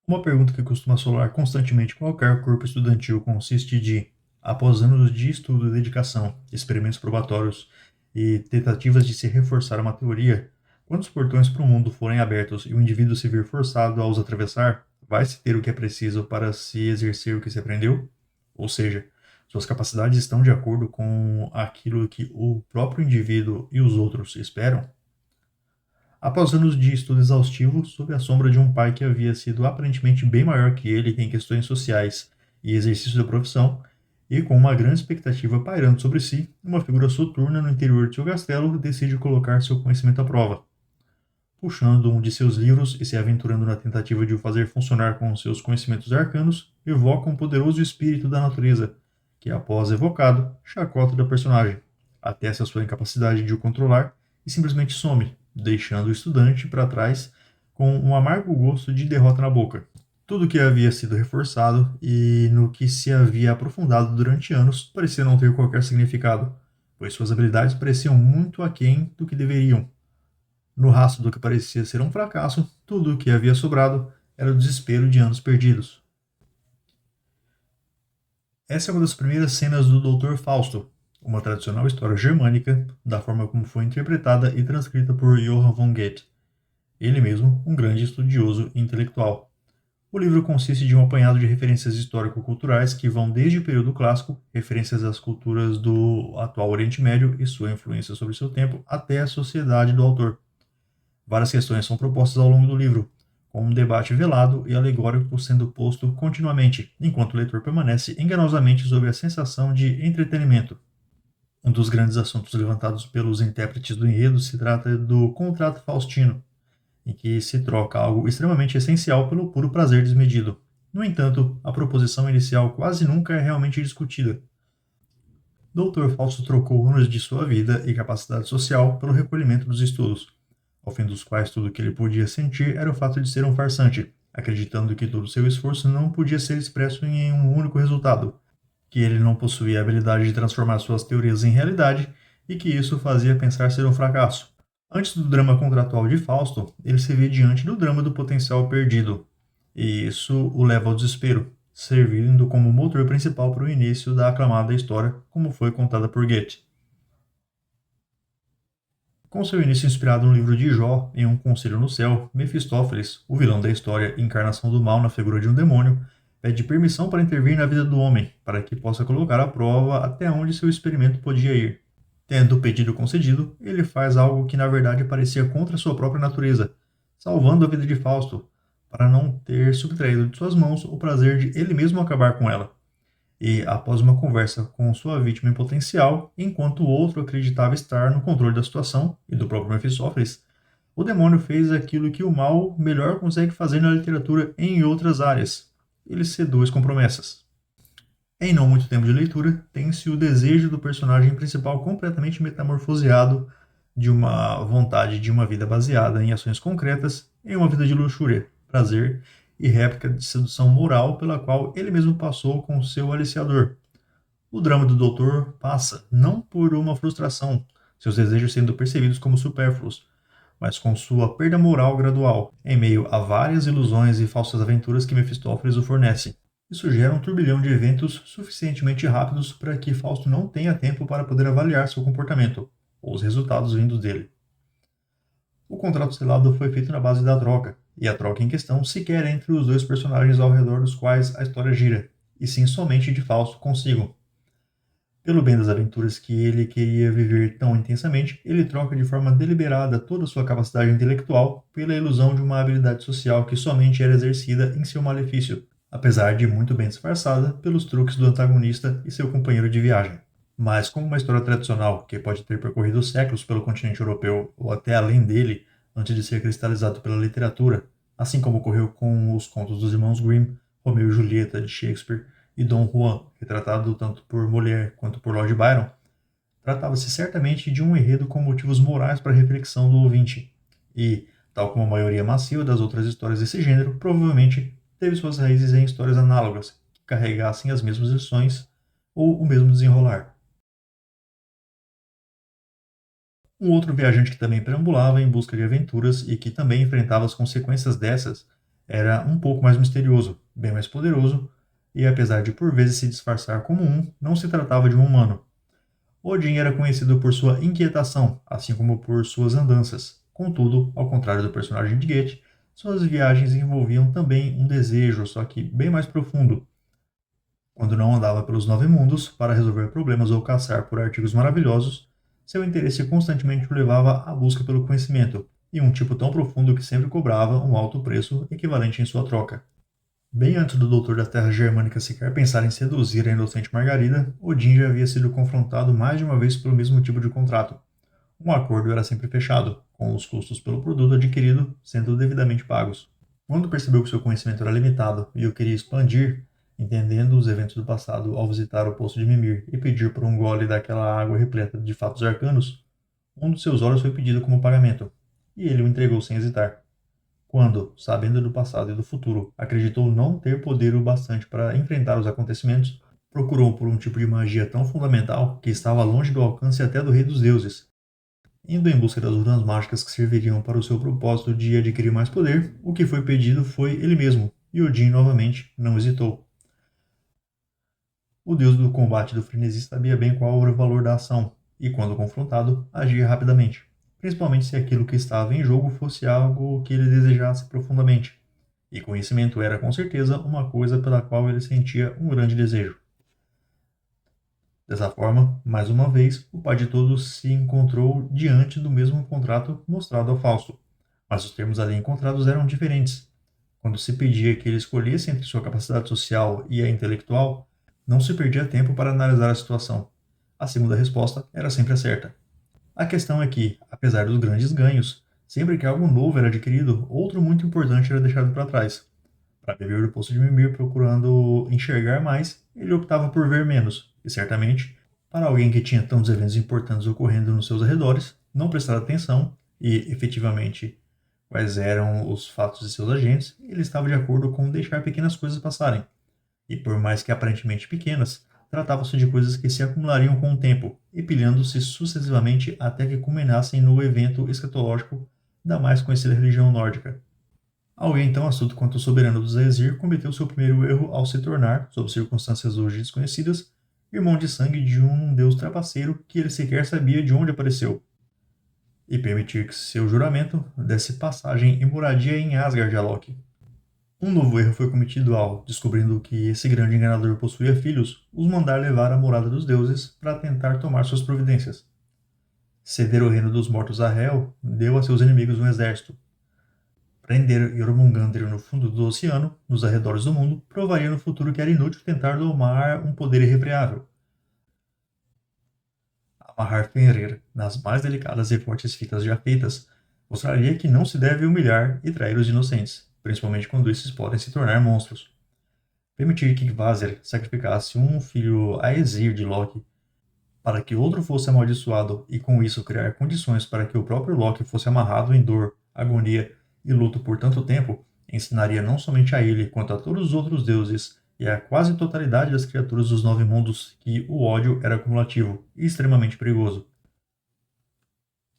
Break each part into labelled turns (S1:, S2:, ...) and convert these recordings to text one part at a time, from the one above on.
S1: Uma pergunta que costuma assolar constantemente qualquer corpo estudantil consiste de, após anos de estudo e dedicação, experimentos probatórios e tentativas de se reforçar uma teoria, quando os portões para o mundo forem abertos e o indivíduo se vir forçado a os atravessar, vai-se ter o que é preciso para se exercer o que se aprendeu? Ou seja, suas capacidades estão de acordo com aquilo que o próprio indivíduo e os outros esperam? Após anos de estudo exaustivo, sob a sombra de um pai que havia sido aparentemente bem maior que ele em questões sociais e exercício da profissão, e com uma grande expectativa pairando sobre si, uma figura soturna no interior de seu castelo decide colocar seu conhecimento à prova. Puxando um de seus livros e se aventurando na tentativa de o fazer funcionar com seus conhecimentos arcanos, evoca um poderoso espírito da natureza, que, após evocado, chacota da personagem, atesta a sua incapacidade de o controlar e simplesmente some, deixando o estudante para trás com um amargo gosto de derrota na boca. Tudo que havia sido reforçado e no que se havia aprofundado durante anos parecia não ter qualquer significado, pois suas habilidades pareciam muito aquém do que deveriam. No rastro do que parecia ser um fracasso, tudo o que havia sobrado era o desespero de anos perdidos. Essa é uma das primeiras cenas do Doutor Fausto, uma tradicional história germânica, da forma como foi interpretada e transcrita por Johann von Goethe, ele mesmo um grande estudioso e intelectual. O livro consiste de um apanhado de referências histórico-culturais que vão desde o período clássico, referências às culturas do atual Oriente Médio e sua influência sobre seu tempo, até a sociedade do autor. Várias questões são propostas ao longo do livro, com um debate velado e alegórico sendo posto continuamente, enquanto o leitor permanece enganosamente sob a sensação de entretenimento. Um dos grandes assuntos levantados pelos intérpretes do enredo se trata do contrato faustino, em que se troca algo extremamente essencial pelo puro prazer desmedido. No entanto, a proposição inicial quase nunca é realmente discutida. Dr. Fausto trocou anos de sua vida e capacidade social pelo recolhimento dos estudos, ao fim dos quais tudo o que ele podia sentir era o fato de ser um farsante, acreditando que todo seu esforço não podia ser expresso em um único resultado, que ele não possuía a habilidade de transformar suas teorias em realidade e que isso fazia pensar ser um fracasso. Antes do drama contratual de Fausto, ele se vê diante do drama do potencial perdido, e isso o leva ao desespero, servindo como motor principal para o início da aclamada história, como foi contada por Goethe. Com seu início inspirado no livro de Jó, em Um Conselho no Céu, Mefistófeles, o vilão da história e encarnação do mal na figura de um demônio, pede permissão para intervir na vida do homem, para que possa colocar à prova até onde seu experimento podia ir. Tendo o pedido concedido, ele faz algo que na verdade parecia contra sua própria natureza, salvando a vida de Fausto, para não ter subtraído de suas mãos o prazer de ele mesmo acabar com ela. E, após uma conversa com sua vítima em potencial, enquanto o outro acreditava estar no controle da situação e do próprio Mefistófeles, o demônio fez aquilo que o mal melhor consegue fazer na literatura e em outras áreas. Ele seduz com promessas. Em não muito tempo de leitura, tem-se o desejo do personagem principal completamente metamorfoseado de uma vontade de uma vida baseada em ações concretas em uma vida de luxúria, prazer e réplica de sedução moral pela qual ele mesmo passou com seu aliciador. O drama do doutor passa não por uma frustração, seus desejos sendo percebidos como supérfluos, mas com sua perda moral gradual, em meio a várias ilusões e falsas aventuras que Mefistófeles o fornece. Isso gera um turbilhão de eventos suficientemente rápidos para que Fausto não tenha tempo para poder avaliar seu comportamento, ou os resultados vindos dele. O contrato selado foi feito na base da troca, e a troca em questão sequer é entre os dois personagens ao redor dos quais a história gira, e sim somente de Fausto consigo. Pelo bem das aventuras que ele queria viver tão intensamente, ele troca de forma deliberada toda sua capacidade intelectual pela ilusão de uma habilidade social que somente era exercida em seu malefício, apesar de muito bem disfarçada pelos truques do antagonista e seu companheiro de viagem. Mas, como uma história tradicional que pode ter percorrido séculos pelo continente europeu ou até além dele antes de ser cristalizado pela literatura, assim como ocorreu com os contos dos irmãos Grimm, Romeu e Julieta de Shakespeare e Dom Juan, retratado tanto por Molière quanto por Lord Byron, tratava-se certamente de um enredo com motivos morais para a reflexão do ouvinte, e, tal como a maioria massiva das outras histórias desse gênero, provavelmente teve suas raízes em histórias análogas, que carregassem as mesmas lições ou o mesmo desenrolar. Um outro viajante que também perambulava em busca de aventuras e que também enfrentava as consequências dessas era um pouco mais misterioso, bem mais poderoso, e apesar de por vezes se disfarçar como um, não se tratava de um humano. Odin era conhecido por sua inquietação, assim como por suas andanças. Contudo, ao contrário do personagem de Goethe, suas viagens envolviam também um desejo, só que bem mais profundo. Quando não andava pelos nove mundos para resolver problemas ou caçar por artigos maravilhosos, seu interesse constantemente o levava à busca pelo conhecimento, e um tipo tão profundo que sempre cobrava um alto preço equivalente em sua troca. Bem antes do Doutor das Terras Germânicas sequer pensar em seduzir a inocente Margarida, Odin já havia sido confrontado mais de uma vez pelo mesmo tipo de contrato. Um acordo era sempre fechado, com os custos pelo produto adquirido sendo devidamente pagos. Quando percebeu que seu conhecimento era limitado e o queria expandir, entendendo os eventos do passado ao visitar o poço de Mimir e pedir por um gole daquela água repleta de fatos arcanos, um dos seus olhos foi pedido como pagamento, e ele o entregou sem hesitar. Quando, sabendo do passado e do futuro, acreditou não ter poder o bastante para enfrentar os acontecimentos, procurou por um tipo de magia tão fundamental que estava longe do alcance até do Rei dos Deuses. Indo em busca das runas mágicas que serviriam para o seu propósito de adquirir mais poder, o que foi pedido foi ele mesmo, e Odin novamente não hesitou. O deus do combate do frenesi sabia bem qual era o valor da ação, e quando confrontado, agia rapidamente, principalmente se aquilo que estava em jogo fosse algo que ele desejasse profundamente. E conhecimento era com certeza uma coisa pela qual ele sentia um grande desejo. Dessa forma, mais uma vez, o pai de todos se encontrou diante do mesmo contrato mostrado ao Fausto, mas os termos ali encontrados eram diferentes. Quando se pedia que ele escolhesse entre sua capacidade social e a intelectual, não se perdia tempo para analisar a situação. A segunda resposta era sempre a certa. A questão é que, apesar dos grandes ganhos, sempre que algo novo era adquirido, outro muito importante era deixado para trás. Para beber do poço de Mimir procurando enxergar mais, ele optava por ver menos, e certamente, para alguém que tinha tantos eventos importantes ocorrendo nos seus arredores, não prestar atenção e, efetivamente, quais eram os fatos de seus agentes, ele estava de acordo com deixar pequenas coisas passarem. E por mais que aparentemente pequenas, tratavam-se de coisas que se acumulariam com o tempo, empilhando-se sucessivamente até que culminassem no evento escatológico da mais conhecida religião nórdica. Alguém tão astuto quanto o soberano dos Aesir cometeu seu primeiro erro ao se tornar, sob circunstâncias hoje desconhecidas, irmão de sangue de um deus trapaceiro que ele sequer sabia de onde apareceu, e permitir que seu juramento desse passagem e moradia em Asgard a Loki. Um novo erro foi cometido ao, descobrindo que esse grande enganador possuía filhos, os mandar levar à morada dos deuses para tentar tomar suas providências. Ceder o reino dos mortos a Hel deu a seus inimigos um exército. Prender Jormungandr no fundo do oceano, nos arredores do mundo, provaria no futuro que era inútil tentar domar um poder irrefreável. Amarrar Fenrir nas mais delicadas e fortes fitas já feitas mostraria que não se deve humilhar e trair os inocentes, principalmente quando esses podem se tornar monstros. Permitir que Kvasir sacrificasse um filho Aesir de Loki para que outro fosse amaldiçoado e com isso criar condições para que o próprio Loki fosse amarrado em dor, agonia e luto por tanto tempo, ensinaria não somente a ele quanto a todos os outros deuses e a quase totalidade das criaturas dos nove mundos que o ódio era acumulativo e extremamente perigoso.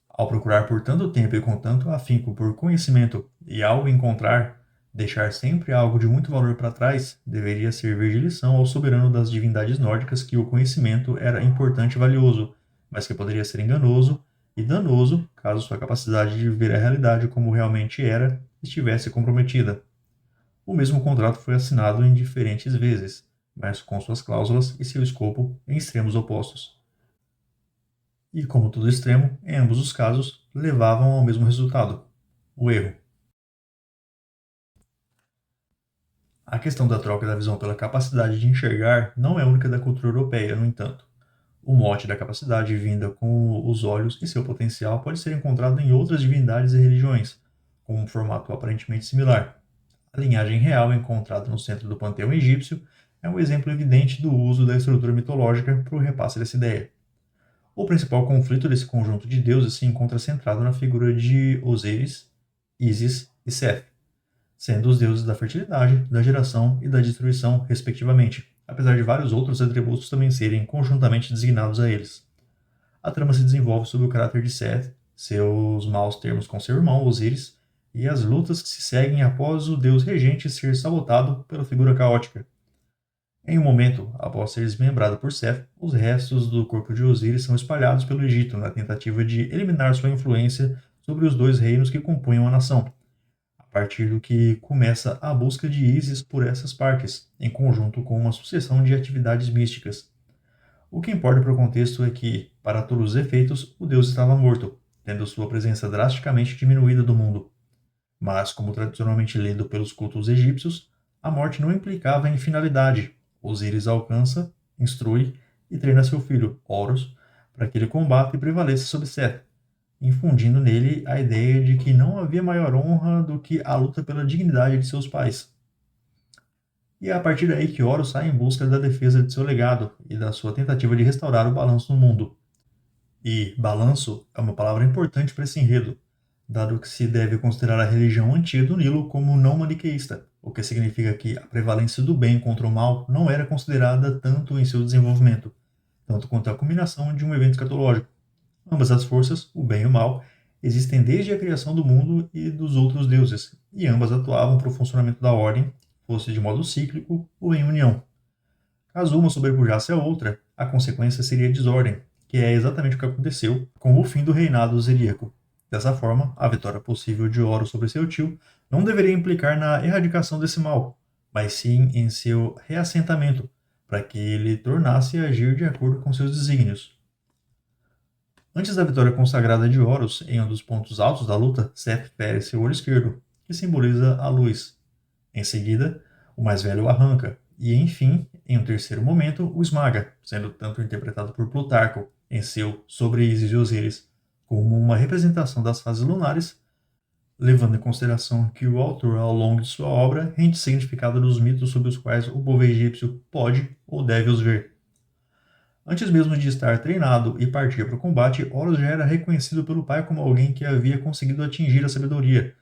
S1: Ao procurar por tanto tempo e com tanto afinco por conhecimento e ao encontrar, deixar sempre algo de muito valor para trás deveria servir de lição ao soberano das divindades nórdicas que o conhecimento era importante e valioso, mas que poderia ser enganoso e danoso caso sua capacidade de ver a realidade como realmente era estivesse comprometida. O mesmo contrato foi assinado em diferentes vezes, mas com suas cláusulas e seu escopo em extremos opostos. E, como todo extremo, em ambos os casos, levavam ao mesmo resultado: o erro. A questão da troca da visão pela capacidade de enxergar não é única da cultura europeia, no entanto. O mote da capacidade vinda com os olhos e seu potencial pode ser encontrado em outras divindades e religiões, com um formato aparentemente similar. A linhagem real encontrada no centro do panteão egípcio é um exemplo evidente do uso da estrutura mitológica para o repasse dessa ideia. O principal conflito desse conjunto de deuses se encontra centrado na figura de Osíris, Ísis e Seth, sendo os deuses da fertilidade, da geração e da destruição, respectivamente, apesar de vários outros atributos também serem conjuntamente designados a eles. A trama se desenvolve sob o caráter de Seth, seus maus termos com seu irmão Osíris, e as lutas que se seguem após o deus regente ser sabotado pela figura caótica. Em um momento, após ser desmembrado por Seth, os restos do corpo de Osíris são espalhados pelo Egito na tentativa de eliminar sua influência sobre os dois reinos que compunham a nação, a partir do que começa a busca de Ísis por essas partes, em conjunto com uma sucessão de atividades místicas. O que importa para o contexto é que, para todos os efeitos, o deus estava morto, tendo sua presença drasticamente diminuída do mundo. Mas, como tradicionalmente lido pelos cultos egípcios, a morte não implicava em finalidade. Osíris alcança, instrui e treina seu filho, Horus, para que ele combata e prevaleça sobre Seth, infundindo nele a ideia de que não havia maior honra do que a luta pela dignidade de seus pais. E é a partir daí que Horus sai em busca da defesa de seu legado e da sua tentativa de restaurar o balanço no mundo. E balanço é uma palavra importante para esse enredo, dado que se deve considerar a religião antiga do Nilo como não maniqueísta, o que significa que a prevalência do bem contra o mal não era considerada tanto em seu desenvolvimento, tanto quanto a culminação de um evento escatológico. Ambas as forças, o bem e o mal, existem desde a criação do mundo e dos outros deuses, e ambas atuavam para o funcionamento da ordem, fosse de modo cíclico ou em união. Caso uma sobrepujasse a outra, a consequência seria desordem, que é exatamente o que aconteceu com o fim do reinado osiríaco. Dessa forma, a vitória possível de Horus sobre seu tio não deveria implicar na erradicação desse mal, mas sim em seu reassentamento, para que ele tornasse a agir de acordo com seus desígnios. Antes da vitória consagrada de Horus, em um dos pontos altos da luta, Seth fere seu olho esquerdo, que simboliza a luz. Em seguida, o mais velho o arranca, e enfim, em um terceiro momento, o esmaga, sendo tanto interpretado por Plutarco em seu Sobre Ísis e Osíris, como uma representação das fases lunares, levando em consideração que o autor, ao longo de sua obra, rende significado dos mitos sobre os quais o povo egípcio pode ou deve os ver. Antes mesmo de estar treinado e partir para o combate, Horus já era reconhecido pelo pai como alguém que havia conseguido atingir a sabedoria.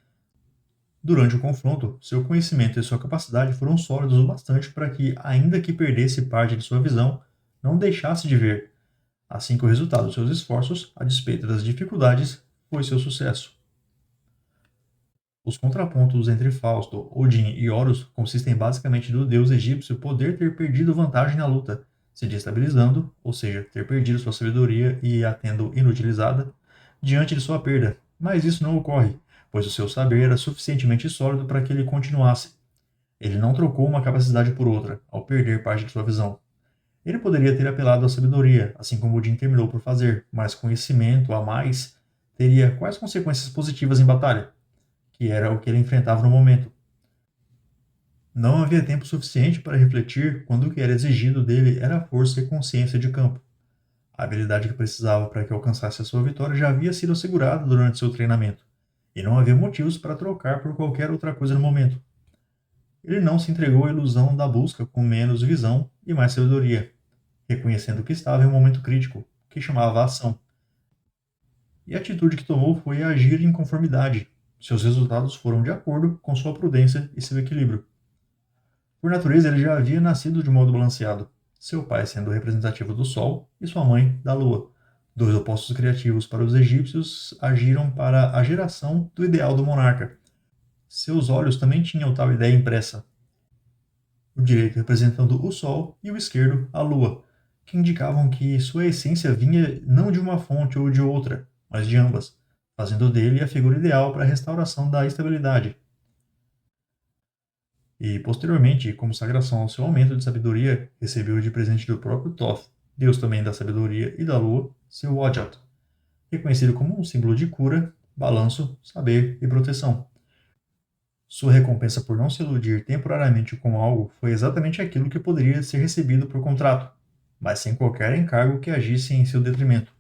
S1: Durante o confronto, seu conhecimento e sua capacidade foram sólidos o bastante para que, ainda que perdesse parte de sua visão, não deixasse de ver. Assim que o resultado dos seus esforços, a despeito das dificuldades, foi seu sucesso. Os contrapontos entre Fausto, Odin e Horus consistem basicamente do deus egípcio poder ter perdido vantagem na luta, se destabilizando, ou seja, ter perdido sua sabedoria e a tendo inutilizada, diante de sua perda. Mas isso não ocorre, pois o seu saber era suficientemente sólido para que ele continuasse. Ele não trocou uma capacidade por outra, ao perder parte de sua visão. Ele poderia ter apelado à sabedoria, assim como Odin terminou por fazer, mas conhecimento a mais teria quais consequências positivas em batalha? Que era o que ele enfrentava no momento. Não havia tempo suficiente para refletir quando o que era exigido dele era força e consciência de campo. A habilidade que precisava para que alcançasse a sua vitória já havia sido assegurada durante seu treinamento, e não havia motivos para trocar por qualquer outra coisa no momento. Ele não se entregou à ilusão da busca com menos visão e mais sabedoria, reconhecendo que estava em um momento crítico, que chamava a ação. E a atitude que tomou foi agir em conformidade. Seus resultados foram de acordo com sua prudência e seu equilíbrio. Por natureza, ele já havia nascido de modo balanceado, seu pai sendo representativo do Sol e sua mãe da Lua. Dois opostos criativos para os egípcios agiram para a geração do ideal do monarca. Seus olhos também tinham tal ideia impressa. O direito representando o Sol e o esquerdo a Lua, que indicavam que sua essência vinha não de uma fonte ou de outra, mas de ambas, fazendo dele a figura ideal para a restauração da estabilidade. E, posteriormente, como sagração ao seu aumento de sabedoria, recebeu de presente do próprio Thoth, deus também da sabedoria e da lua, seu Wadjat, reconhecido como um símbolo de cura, balanço, saber e proteção. Sua recompensa por não se iludir temporariamente com algo foi exatamente aquilo que poderia ser recebido por contrato, mas sem qualquer encargo que agisse em seu detrimento.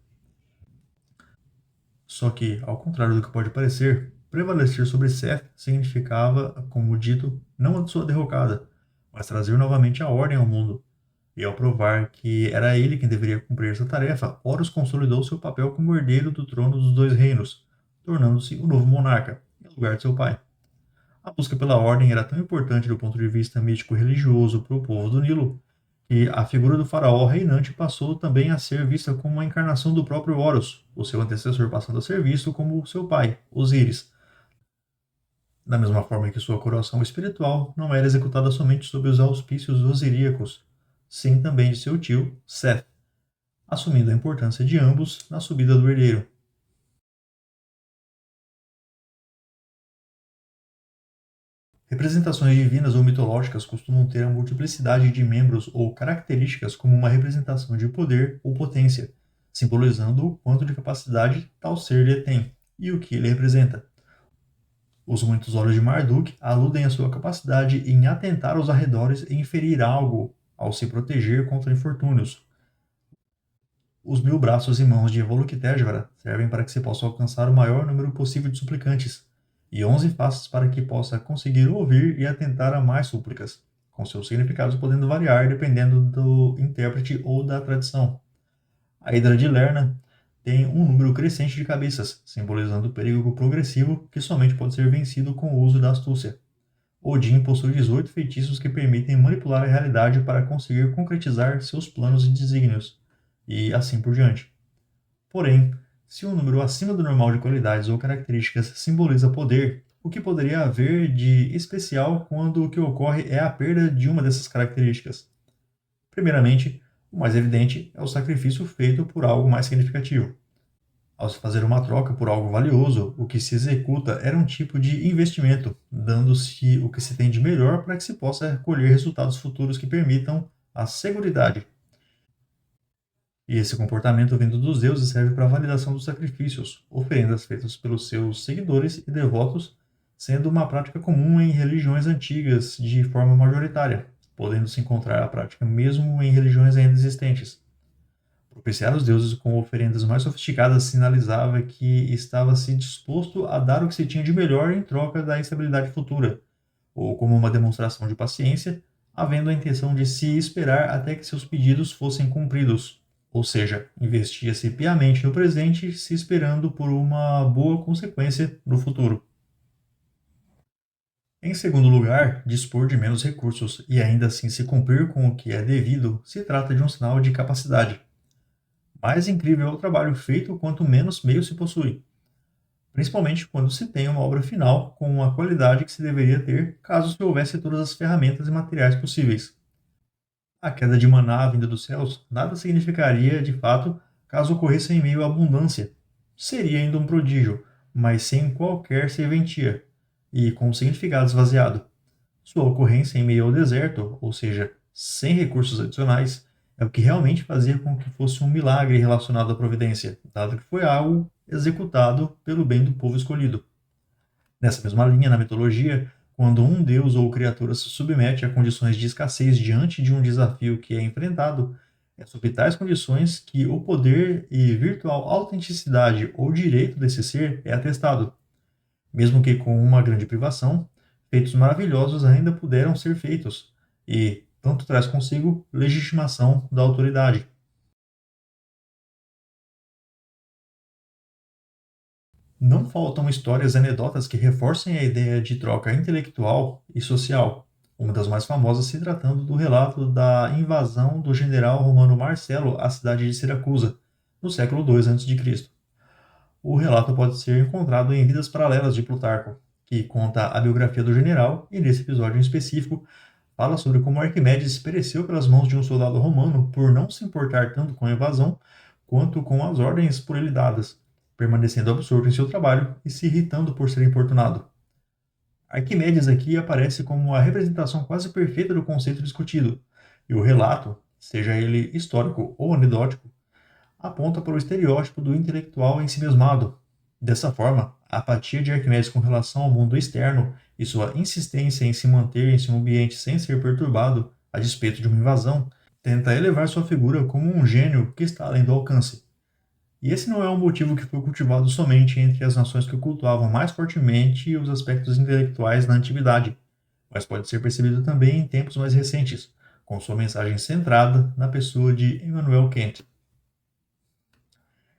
S1: Só que, ao contrário do que pode parecer, prevalecer sobre Seth significava, como dito, não a sua derrocada, mas trazer novamente a ordem ao mundo. E ao provar que era ele quem deveria cumprir essa tarefa, Horus consolidou seu papel como herdeiro do trono dos dois reinos, tornando-se o novo monarca, em lugar de seu pai. A busca pela ordem era tão importante do ponto de vista místico-religioso para o povo do Nilo, que a figura do faraó reinante passou também a ser vista como uma encarnação do próprio Horus, o seu antecessor passando a ser visto como seu pai, Osíris. Da mesma forma que sua coroação espiritual não era executada somente sob os auspícios osiríacos, sim também de seu tio, Seth, assumindo a importância de ambos na subida do herdeiro. Representações divinas ou mitológicas costumam ter a multiplicidade de membros ou características como uma representação de poder ou potência, simbolizando o quanto de capacidade tal ser detém e o que ele representa. Os muitos olhos de Marduk aludem à sua capacidade em atentar aos arredores e inferir algo ao se proteger contra infortúnios. Os 1000 braços e mãos de Avalokiteshvara servem para que se possa alcançar o maior número possível de suplicantes, e 11 faces para que possa conseguir ouvir e atentar a mais súplicas, com seus significados podendo variar dependendo do intérprete ou da tradição. A Hidra de Lerna tem um número crescente de cabeças, simbolizando o perigo progressivo que somente pode ser vencido com o uso da astúcia. Odin possui 18 feitiços que permitem manipular a realidade para conseguir concretizar seus planos e desígnios, e assim por diante. Porém, se um número acima do normal de qualidades ou características simboliza poder, o que poderia haver de especial quando o que ocorre é a perda de uma dessas características? Primeiramente, o mais evidente é o sacrifício feito por algo mais significativo. Ao se fazer uma troca por algo valioso, o que se executa era um tipo de investimento, dando-se o que se tem de melhor para que se possa colher resultados futuros que permitam a seguridade. E esse comportamento vindo dos deuses serve para a validação dos sacrifícios, oferendas feitas pelos seus seguidores e devotos, sendo uma prática comum em religiões antigas de forma majoritária, podendo se encontrar a prática mesmo em religiões ainda existentes. Propiciar os deuses com oferendas mais sofisticadas sinalizava que estava-se disposto a dar o que se tinha de melhor em troca da estabilidade futura, ou como uma demonstração de paciência, havendo a intenção de se esperar até que seus pedidos fossem cumpridos. Ou seja, investia-se piamente no presente, se esperando por uma boa consequência no futuro. Em segundo lugar, dispor de menos recursos e ainda assim se cumprir com o que é devido se trata de um sinal de capacidade. Mais incrível é o trabalho feito quanto menos meios se possui, principalmente quando se tem uma obra final com a qualidade que se deveria ter caso se houvesse todas as ferramentas e materiais possíveis. A queda de maná vinda dos céus nada significaria de fato caso ocorresse em meio à abundância. Seria ainda um prodígio, mas sem qualquer serventia e com o significado esvaziado. Sua ocorrência em meio ao deserto, ou seja, sem recursos adicionais, é o que realmente fazia com que fosse um milagre relacionado à providência, dado que foi algo executado pelo bem do povo escolhido. Nessa mesma linha, na mitologia, quando um deus ou criatura se submete a condições de escassez diante de um desafio que é enfrentado, é sob tais condições que o poder e virtual autenticidade ou direito desse ser é atestado. Mesmo que com uma grande privação, feitos maravilhosos ainda puderam ser feitos, e tanto traz consigo legitimação da autoridade. Não faltam histórias e anedotas que reforcem a ideia de troca intelectual e social. Uma das mais famosas se tratando do relato da invasão do general romano Marcelo à cidade de Siracusa, no século II a.C. O relato pode ser encontrado em Vidas Paralelas de Plutarco, que conta a biografia do general e, nesse episódio em específico, fala sobre como Arquimedes pereceu pelas mãos de um soldado romano por não se importar tanto com a invasão quanto com as ordens por ele dadas, permanecendo absorto em seu trabalho e se irritando por ser importunado. Arquimedes aqui aparece como a representação quase perfeita do conceito discutido, e o relato, seja ele histórico ou anedótico, aponta para o estereótipo do intelectual ensimesmado. Dessa forma, a apatia de Arquimedes com relação ao mundo externo e sua insistência em se manter em seu ambiente sem ser perturbado, a despeito de uma invasão, tenta elevar sua figura como um gênio que está além do alcance. E esse não é um motivo que foi cultivado somente entre as nações que cultuavam mais fortemente os aspectos intelectuais na antiguidade, mas pode ser percebido também em tempos mais recentes, com sua mensagem centrada na pessoa de Immanuel Kant.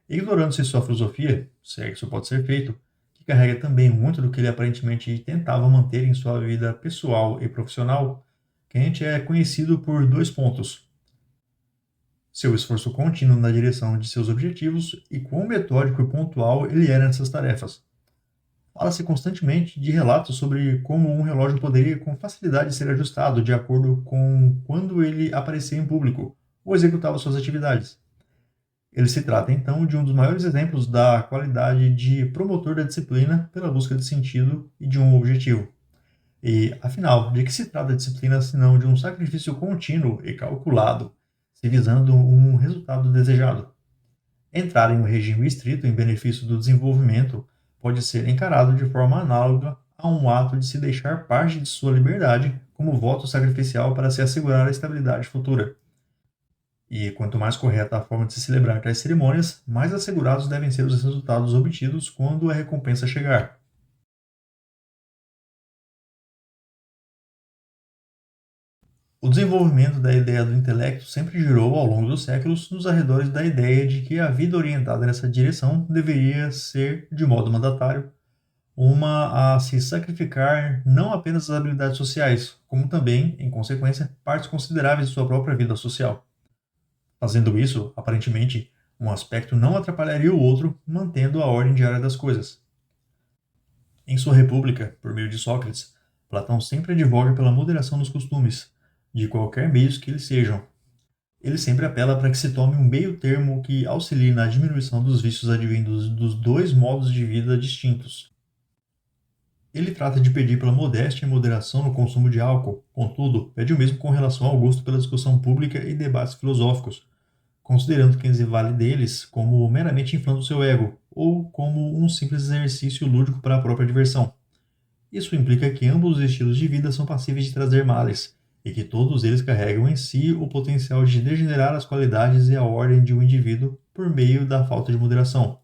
S1: Ignorando-se sua filosofia, se é que isso pode ser feito, que carrega também muito do que ele aparentemente tentava manter em sua vida pessoal e profissional, Kant é conhecido por 2 pontos: seu esforço contínuo na direção de seus objetivos e quão metódico e pontual ele era nessas tarefas. Fala-se constantemente de relatos sobre como um relógio poderia com facilidade ser ajustado de acordo com quando ele aparecia em público ou executava suas atividades. Ele se trata, então, de um dos maiores exemplos da qualidade de promotor da disciplina pela busca de sentido e de um objetivo. E, afinal, de que se trata a disciplina senão de um sacrifício contínuo e calculado, se visando um resultado desejado? Entrar em um regime estrito em benefício do desenvolvimento pode ser encarado de forma análoga a um ato de se deixar parte de sua liberdade como voto sacrificial para se assegurar a estabilidade futura. E quanto mais correta a forma de se celebrar tais cerimônias, mais assegurados devem ser os resultados obtidos quando a recompensa chegar. O desenvolvimento da ideia do intelecto sempre girou, ao longo dos séculos, nos arredores da ideia de que a vida orientada nessa direção deveria ser, de modo mandatário, uma a se sacrificar não apenas as habilidades sociais, como também, em consequência, partes consideráveis de sua própria vida social. Fazendo isso, aparentemente, um aspecto não atrapalharia o outro, mantendo a ordem diária das coisas. Em sua República, por meio de Sócrates, Platão sempre advoga pela moderação dos costumes, de qualquer meios que eles sejam. Ele sempre apela para que se tome um meio termo que auxilie na diminuição dos vícios advindos dos dois modos de vida distintos. Ele trata de pedir pela modéstia e moderação no consumo de álcool, contudo, pede o mesmo com relação ao gosto pela discussão pública e debates filosóficos, considerando quem se vale deles como meramente inflando seu ego, ou como um simples exercício lúdico para a própria diversão. Isso implica que ambos os estilos de vida são passíveis de trazer males, e que todos eles carregam em si o potencial de degenerar as qualidades e a ordem de um indivíduo por meio da falta de moderação.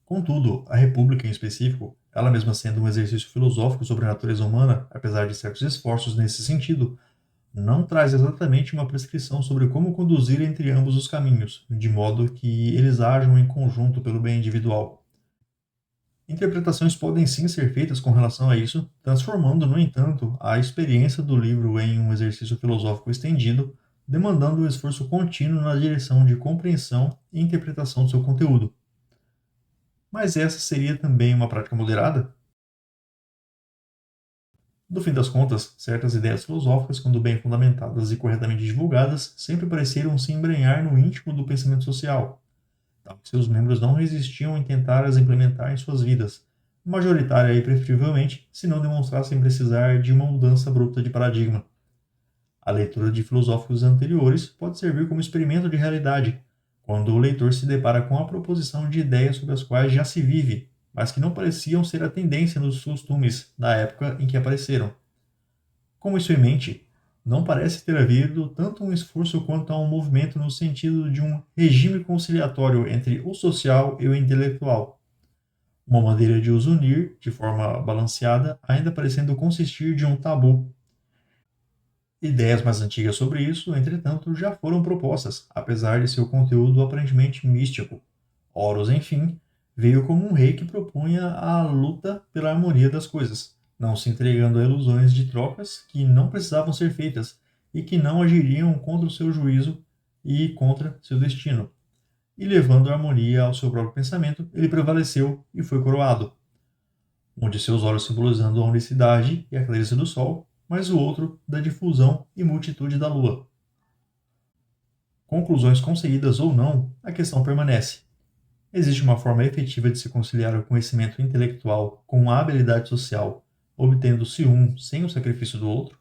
S1: Contudo, a República em específico, ela mesma sendo um exercício filosófico sobre a natureza humana, apesar de certos esforços nesse sentido, não traz exatamente uma prescrição sobre como conduzir entre ambos os caminhos, de modo que eles ajam em conjunto pelo bem individual. Interpretações podem sim ser feitas com relação a isso, transformando, no entanto, a experiência do livro em um exercício filosófico estendido, demandando um esforço contínuo na direção de compreensão e interpretação do seu conteúdo. Mas essa seria também uma prática moderada? No fim das contas, certas ideias filosóficas, quando bem fundamentadas e corretamente divulgadas, sempre pareceram se embrenhar no íntimo do pensamento social, tal que seus membros não resistiam em tentar as implementar em suas vidas, majoritária e preferivelmente, se não demonstrassem precisar de uma mudança abrupta de paradigma. A leitura de filosóficos anteriores pode servir como experimento de realidade, quando o leitor se depara com a proposição de ideias sobre as quais já se vive, mas que não pareciam ser a tendência nos costumes da época em que apareceram. Com isso em mente, não parece ter havido tanto um esforço quanto um movimento no sentido de um regime conciliatório entre o social e o intelectual, uma maneira de os unir de forma balanceada, ainda parecendo consistir de um tabu. Ideias mais antigas sobre isso, entretanto, já foram propostas, apesar de seu conteúdo aparentemente místico. Horus, enfim, veio como um rei que propunha a luta pela harmonia das coisas, não se entregando a ilusões de trocas que não precisavam ser feitas e que não agiriam contra o seu juízo e contra seu destino. E levando a harmonia ao seu próprio pensamento, ele prevaleceu e foi coroado. Um de seus olhos simbolizando a unicidade e a clareza do sol, mas o outro da difusão e multitude da lua. Conclusões conseguidas ou não, a questão permanece. Existe uma forma efetiva de se conciliar o conhecimento intelectual com a habilidade social, obtendo-se um sem o sacrifício do outro?